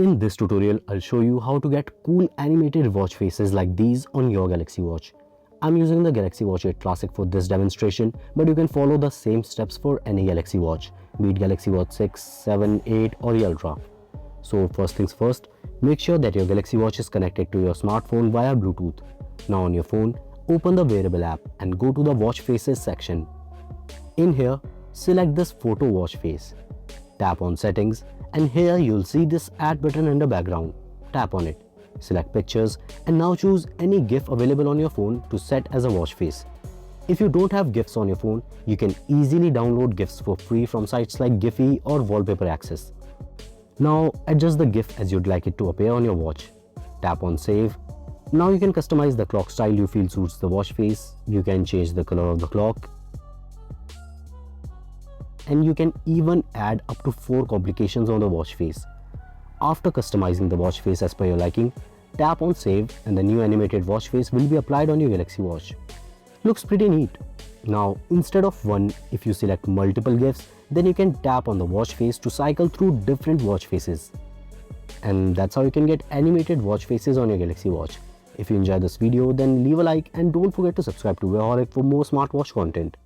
In this tutorial, I'll show you how to get cool animated watch faces like these on your Galaxy Watch. I'm using the Galaxy Watch 8 Classic for this demonstration, but you can follow the same steps for any Galaxy Watch, be it Galaxy Watch 6, 7, 8 or the Ultra. So first things first, make sure that your Galaxy Watch is connected to your smartphone via Bluetooth. Now on your phone, open the Wearable app and go to the Watch Faces section. In here, select this photo watch face. Tap on Settings and here you'll see this Add button in the background. Tap on it. Select Pictures and now choose any GIF available on your phone to set as a watch face. If you don't have GIFs on your phone, you can easily download GIFs for free from sites like Giphy or Wallpaper Access. Now adjust the GIF as you'd like it to appear on your watch. Tap on Save. Now you can customize the clock style you feel suits the watch face. You can change the color of the clock. And you can even add up to 4 complications on the watch face. After customizing the watch face as per your liking, tap on Save and the new animated watch face will be applied on your Galaxy Watch. Looks pretty neat. Now instead of one, if you select multiple GIFs, then you can tap on the watch face to cycle through different watch faces. And that's how you can get animated watch faces on your Galaxy Watch. If you enjoyed this video, then leave a like and don't forget to subscribe to Wearholic for more smartwatch content.